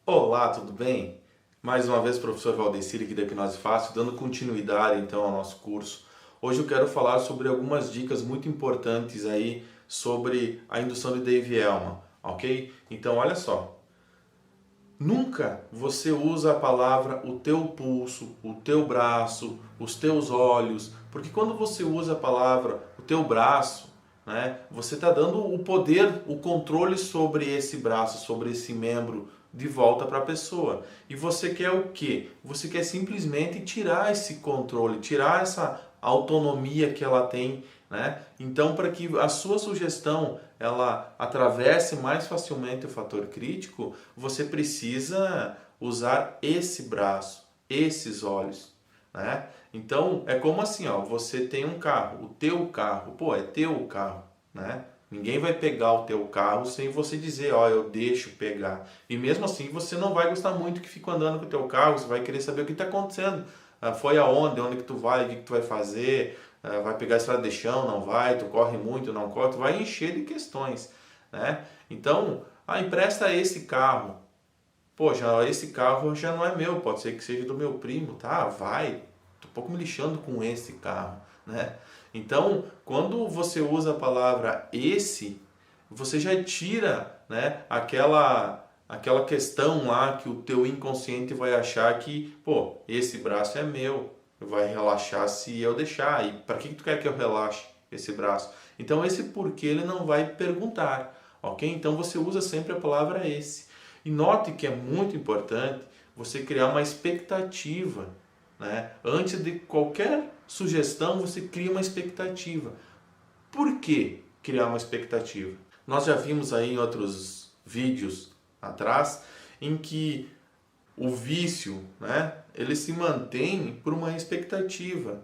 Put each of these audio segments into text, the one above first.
Olá, tudo bem? Mais uma vez, professor Valdecir aqui da Hipnose Fácil, dando continuidade então ao nosso curso. Hoje eu quero falar sobre algumas dicas muito importantes aí sobre a indução de Dave Elman, ok? Então, olha só. Nunca você usa a palavra o teu pulso, o teu braço, os teus olhos, porque quando você usa a palavra o teu braço, né, você está dando o poder, o controle sobre esse braço, sobre esse membro de volta para a pessoa. E você quer o quê? Você quer simplesmente tirar esse controle, tirar essa autonomia que ela tem, né? Então, para que a sua sugestão ela atravesse mais facilmente o fator crítico, você precisa usar esse braço, esses olhos, né? Então, é como assim, ó, você tem um carro, o teu carro, pô, é teu carro, né? Ninguém vai pegar o teu carro sem você dizer, ó, eu deixo pegar. E mesmo assim, você não vai gostar muito que fique andando com o teu carro, você vai querer saber o que está acontecendo. Foi aonde, onde que tu vai, o que tu vai fazer, vai pegar a estrada de chão, não vai, tu corre muito, não corre, tu vai encher de questões, né? Então, empresta esse carro. Pô, já, esse carro já não é meu, pode ser que seja do meu primo, tá? Vai, tô um pouco me lixando com esse carro, né? Então, quando você usa a palavra esse, você já tira, né, aquela questão lá que o teu inconsciente vai achar que, pô, esse braço é meu, vai relaxar se eu deixar. E para que tu quer que eu relaxe esse braço? Então, esse porquê ele não vai perguntar, ok? Então, você usa sempre a palavra esse. E note que é muito importante você criar uma expectativa, né? Antes de qualquer sugestão, você cria uma expectativa. Por que criar uma expectativa? Nós já vimos aí em outros vídeos atrás em que o vício, né, ele se mantém por uma expectativa,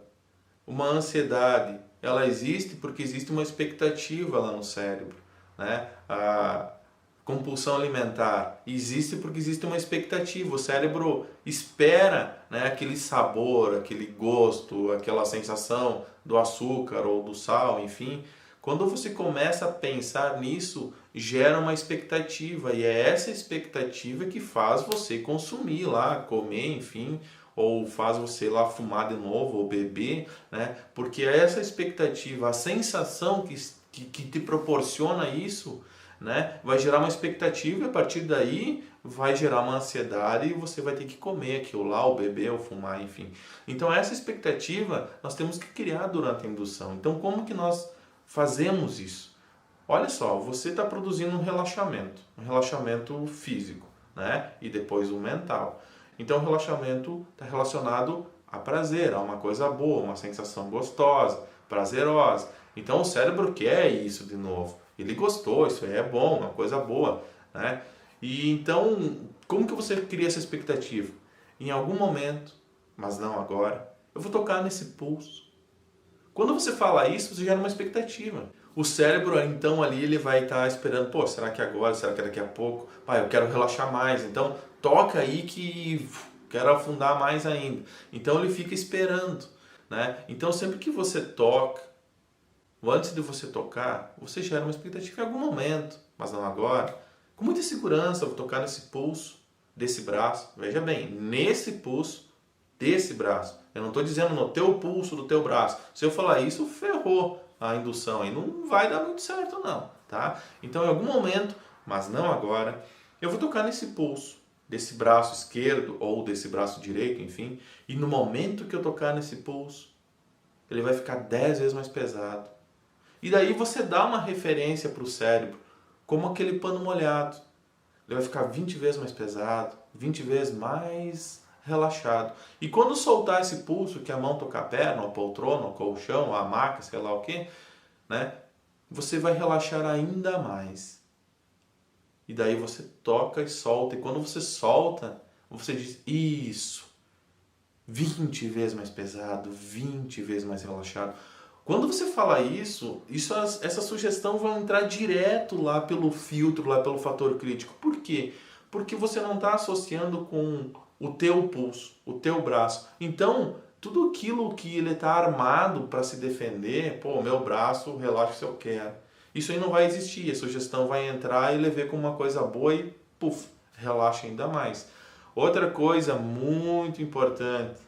uma ansiedade. Ela existe porque existe uma expectativa lá no cérebro, né? A compulsão alimentar existe porque existe uma expectativa. O cérebro espera, né, aquele sabor, aquele gosto, aquela sensação do açúcar ou do sal, enfim. Quando você começa a pensar nisso, gera uma expectativa e é essa expectativa que faz você consumir lá, comer, enfim, ou faz você lá fumar de novo ou beber, né? Porque é essa expectativa, a sensação que te proporciona isso, né, vai gerar uma expectativa e a partir daí vai gerar uma ansiedade e você vai ter que comer aquilo lá, ou beber, ou fumar, enfim. Então essa expectativa nós temos que criar durante a indução. Então como que nós fazemos isso? Olha só, você está produzindo um relaxamento físico, né, e depois o mental. Então o relaxamento está relacionado a prazer, a uma coisa boa, uma sensação gostosa, prazerosa. Então o cérebro quer isso de novo. Ele gostou, isso aí é bom, uma coisa boa, né? E então, como que você cria essa expectativa? Em algum momento, mas não agora, eu vou tocar nesse pulso. Quando você fala isso, você gera uma expectativa. O cérebro, então, ali ele vai estar esperando, pô, será que agora, será que daqui a pouco? Pai, eu quero relaxar mais, então toca aí que quero afundar mais ainda. Então ele fica esperando, né? Então sempre que você toca, antes de você tocar, você gera uma expectativa em algum momento, mas não agora. Com muita segurança, eu vou tocar nesse pulso desse braço. Veja bem, nesse pulso desse braço. Eu não estou dizendo no teu pulso do teu braço. Se eu falar isso, ferrou a indução aí. Não vai dar muito certo não, tá? Então, em algum momento, mas não agora, eu vou tocar nesse pulso desse braço esquerdo ou desse braço direito, enfim. E no momento que eu tocar nesse pulso, ele vai ficar 10 vezes mais pesado. E daí você dá uma referência para o cérebro, como aquele pano molhado. Ele vai ficar 20 vezes mais pesado, 20 vezes mais relaxado. E quando soltar esse pulso, que a mão tocar a perna, a poltrona, o colchão, a maca, sei lá o que, né? Você vai relaxar ainda mais. E daí você toca e solta. E quando você solta, você diz, isso, 20 vezes mais pesado, 20 vezes mais relaxado. Quando você fala isso, essa sugestão vai entrar direto lá pelo filtro, lá pelo fator crítico. Por quê? Porque você não está associando com o teu pulso, o teu braço. Então, tudo aquilo que ele está armado para se defender, pô, meu braço, relaxa se eu quero. Isso aí não vai existir, a sugestão vai entrar e ele vê como uma coisa boa e, puf, relaxa ainda mais. Outra coisa muito importante,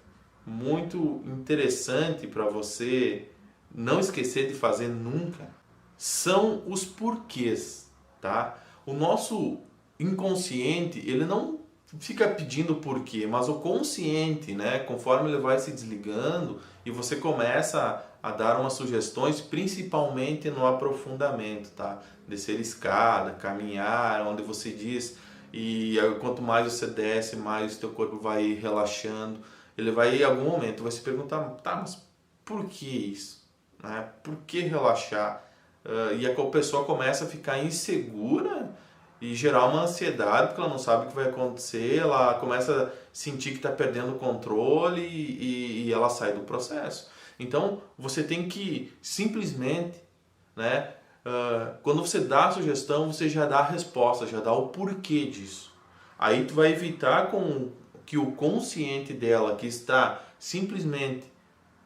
muito interessante para você não esquecer de fazer nunca, são os porquês, tá? O nosso inconsciente, ele não fica pedindo porquê, mas o consciente, né, conforme ele vai se desligando e você começa a dar umas sugestões, principalmente no aprofundamento, tá? Descer escada, caminhar, onde você diz, e quanto mais você desce, mais o teu corpo vai relaxando. Ele vai, em algum momento, vai se perguntar, tá, mas por que isso? Né? Por que relaxar? E a pessoa começa a ficar insegura e gerar uma ansiedade porque ela não sabe o que vai acontecer, ela começa a sentir que está perdendo o controle e ela sai do processo. Então, você tem que simplesmente, né, quando você dá a sugestão, você já dá a resposta, já dá o porquê disso. Aí tu vai evitar que o consciente dela, que está simplesmente,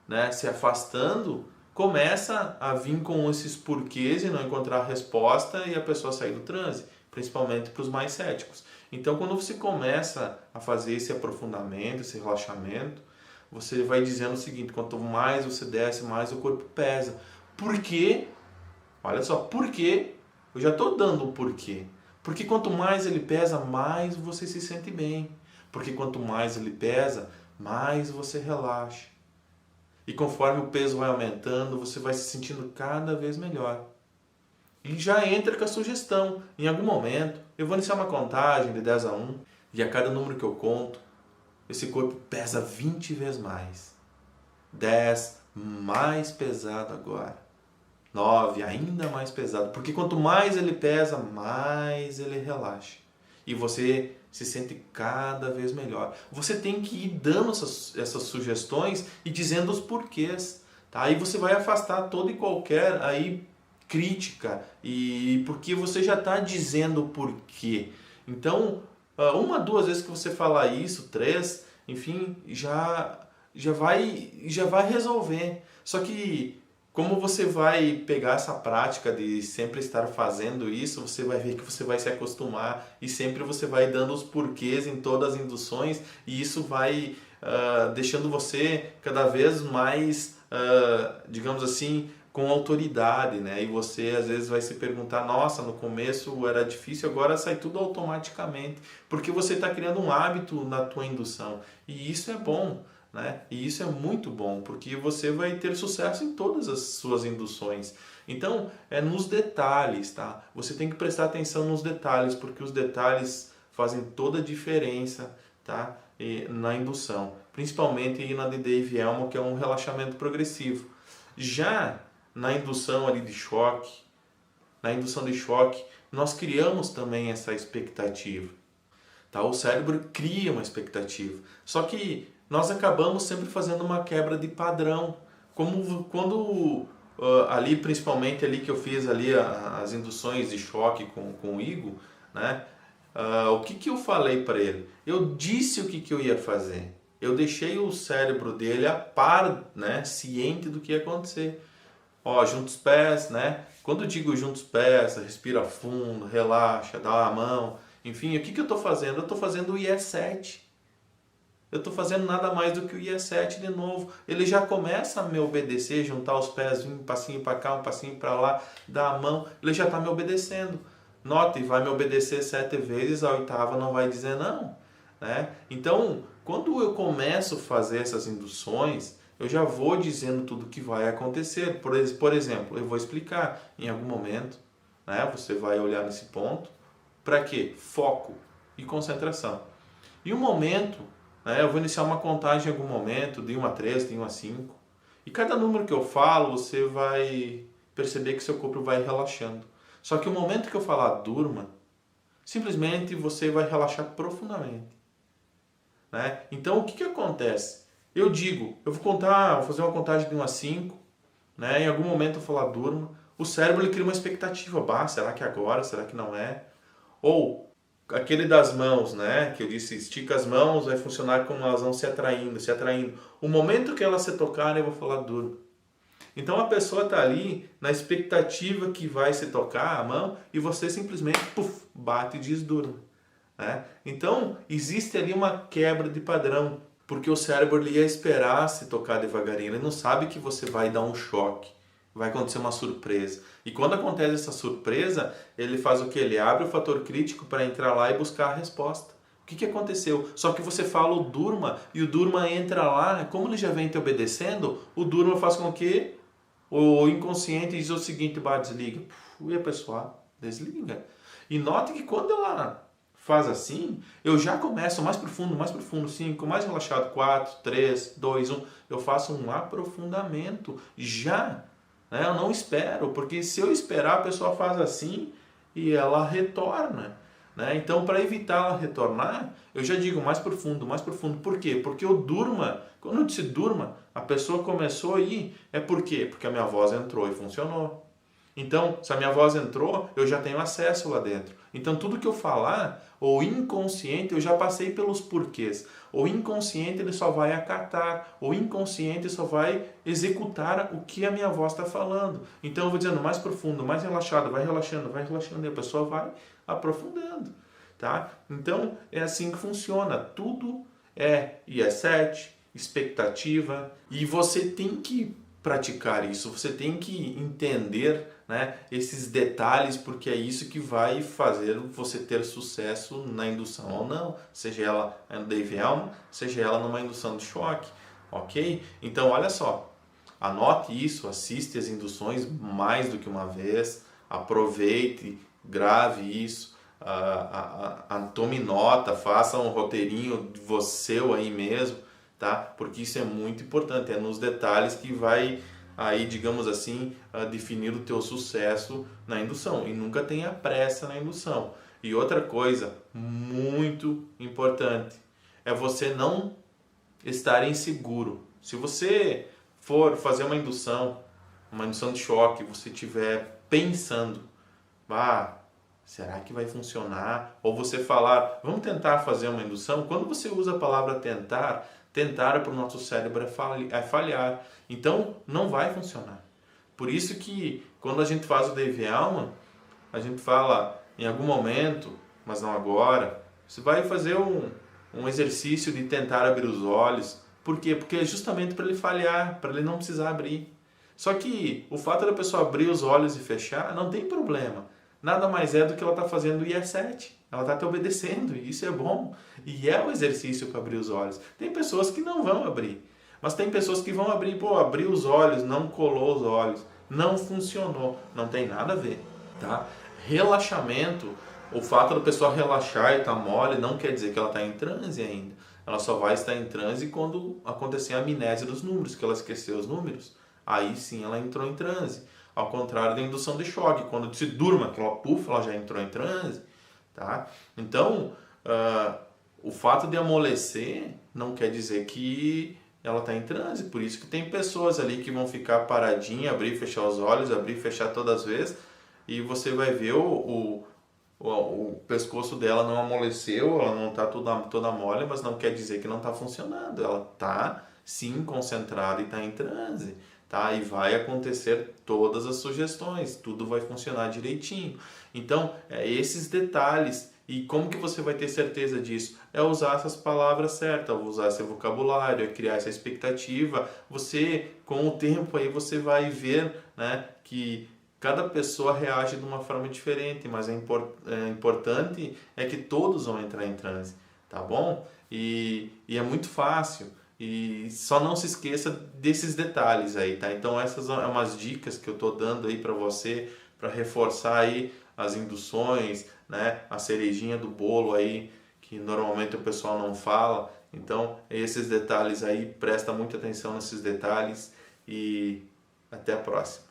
né, se afastando, começa a vir com esses porquês e não encontrar resposta e a pessoa sair do transe, principalmente para os mais céticos. Então, quando você começa a fazer esse aprofundamento, esse relaxamento, você vai dizendo o seguinte, quanto mais você desce, mais o corpo pesa. Por quê? Olha só, por quê? Eu já estou dando o porquê. Porque quanto mais ele pesa, mais você se sente bem. Porque quanto mais ele pesa, mais você relaxa. E conforme o peso vai aumentando, você vai se sentindo cada vez melhor. E já entra com a sugestão. Em algum momento, eu vou iniciar uma contagem de 10 a 1 e a cada número que eu conto, esse corpo pesa 20 vezes mais. 10, mais pesado agora. 9, ainda mais pesado. Porque quanto mais ele pesa, mais ele relaxa. E você se sente cada vez melhor. Você tem que ir dando essas sugestões e dizendo os porquês. Tá? Aí você vai afastar toda e qualquer crítica. E porque você já está dizendo o porquê. Então, uma, duas vezes que você falar isso, 3, enfim, já vai resolver. Só que como você vai pegar essa prática de sempre estar fazendo isso, você vai ver que você vai se acostumar e sempre você vai dando os porquês em todas as induções e isso vai deixando você cada vez mais, digamos assim, com autoridade, né? E você às vezes vai se perguntar, nossa, no começo era difícil, agora sai tudo automaticamente, porque você está criando um hábito na tua indução e isso é bom. Né? E isso é muito bom, porque você vai ter sucesso em todas as suas induções. Então, é nos detalhes, tá? Você tem que prestar atenção nos detalhes, porque os detalhes fazem toda a diferença, tá? Na indução. Principalmente na de Dave Elmo, que é um relaxamento progressivo. Já na indução ali de choque, nós criamos também essa expectativa. Tá? O cérebro cria uma expectativa. Só que nós acabamos sempre fazendo uma quebra de padrão. Como quando ali, principalmente ali que eu fiz ali as induções de choque com o Igor, né? O que eu falei para ele? Eu disse o que eu ia fazer. Eu deixei o cérebro dele a par, né? Ciente do que ia acontecer. Ó, junta os pés, né? Quando eu digo junta os pés, respira fundo, relaxa, dá a mão. Enfim, o que eu estou fazendo? Eu estou fazendo o IE7. Eu estou fazendo nada mais do que o IE7 de novo. Ele já começa a me obedecer, juntar os pés, um passinho para cá, um passinho para lá, dar a mão. Ele já está me obedecendo. Note, vai me obedecer 7 vezes, a 8ª não vai dizer não. Né? Então, quando eu começo a fazer essas induções, eu já vou dizendo tudo o que vai acontecer. Por exemplo, eu vou explicar em algum momento, né? Você vai olhar nesse ponto. Para quê? Foco e concentração. E um momento, né, eu vou iniciar uma contagem em algum momento, de 1 a 3, de 1 a 5. E cada número que eu falo, você vai perceber que seu corpo vai relaxando. Só que o momento que eu falar durma, simplesmente você vai relaxar profundamente, né? Então, o que acontece? Eu digo, eu vou fazer uma contagem de 1 a 5, né? Em algum momento eu falar durma, o cérebro ele cria uma expectativa, será que é agora? Será que não é? Ou aquele das mãos, né? Que eu disse, estica as mãos, vai funcionar como elas vão se atraindo, se atraindo. O momento que elas se tocarem, eu vou falar durma. Então a pessoa está ali na expectativa que vai se tocar a mão e você simplesmente bate e diz durma, né? Então existe ali uma quebra de padrão, porque o cérebro ele ia esperar se tocar devagarinho, ele não sabe que você vai dar um choque, vai acontecer uma surpresa. E quando acontece essa surpresa, ele faz o que? Ele abre o fator crítico para entrar lá e buscar a resposta. O que aconteceu? Só que você fala o durma e o durma entra lá, como ele já vem te obedecendo, o durma faz com que o inconsciente diz o seguinte, desliga. E a pessoa desliga. E note que quando ela faz assim, eu já começo mais profundo, 5, mais relaxado, 4, 3, 2, 1. Eu faço um aprofundamento já. Né? Eu não espero, porque se eu esperar, a pessoa faz assim e ela retorna. Né? Então, para evitar ela retornar, eu já digo mais profundo, mais profundo. Por quê? Porque eu durma. Quando eu disse durma, a pessoa começou a ir. É por quê? Porque a minha voz entrou e funcionou. Então, se a minha voz entrou, eu já tenho acesso lá dentro. Então, tudo que eu falar, o inconsciente, eu já passei pelos porquês. O inconsciente, ele só vai acatar. O inconsciente só vai executar o que a minha voz está falando. Então, eu vou dizendo mais profundo, mais relaxado, vai relaxando, e a pessoa vai aprofundando. Tá? Então, é assim que funciona. Tudo é IE7, expectativa, e você tem que praticar isso, você tem que entender, né, esses detalhes, porque é isso que vai fazer você ter sucesso na indução ou não, seja ela no Dave Elman, seja ela numa indução de choque, ok? Então olha só, anote isso, assiste as induções mais do que uma vez, aproveite, grave isso, tome nota, faça um roteirinho de você ou aí mesmo, tá? Porque isso é muito importante, é nos detalhes que vai aí, digamos assim, definir o teu sucesso na indução. E nunca tenha pressa na indução. E outra coisa muito importante é você não estar inseguro. Se você for fazer uma indução de choque, você estiver pensando, será que vai funcionar? Ou você falar, vamos tentar fazer uma indução. Quando você usa a palavra tentar para o nosso cérebro é falhar. Então, não vai funcionar. Por isso que, quando a gente faz o Dave Elman, a gente fala, em algum momento, mas não agora, você vai fazer um exercício de tentar abrir os olhos. Por quê? Porque é justamente para ele falhar, para ele não precisar abrir. Só que o fato da pessoa abrir os olhos e fechar, não tem problema. Nada mais é do que ela está fazendo o IE7. Ela está te obedecendo e isso é bom. E é o exercício para abrir os olhos. Tem pessoas que não vão abrir. Mas tem pessoas que vão abrir, abriu os olhos, não colou os olhos, não funcionou. Não tem nada a ver, tá? Relaxamento, o fato da pessoa relaxar e estar mole não quer dizer que ela está em transe ainda. Ela só vai estar em transe quando acontecer a amnésia dos números, que ela esqueceu os números. Aí sim ela entrou em transe. Ao contrário da indução de choque, quando se durma, que ela já entrou em transe. Tá? Então, o fato de amolecer não quer dizer que ela está em transe. Por isso que tem pessoas ali que vão ficar paradinha, abrir e fechar os olhos, abrir e fechar todas as vezes, e você vai ver o pescoço dela não amoleceu, ela não está toda mole, mas não quer dizer que não está funcionando. Ela está sim concentrada e está em transe. Tá? E vai acontecer todas as sugestões, tudo vai funcionar direitinho. Então, esses detalhes. E como que você vai ter certeza disso? É usar essas palavras certas, usar esse vocabulário, é criar essa expectativa. Você, com o tempo aí, você vai ver, né, que cada pessoa reage de uma forma diferente, mas importante é que todos vão entrar em transe, tá bom? E é muito fácil. E só não se esqueça desses detalhes aí, tá? Então essas são umas dicas que eu tô dando aí para você, para reforçar aí as induções, né? A cerejinha do bolo aí, que normalmente o pessoal não fala. Então esses detalhes aí, presta muita atenção nesses detalhes e até a próxima.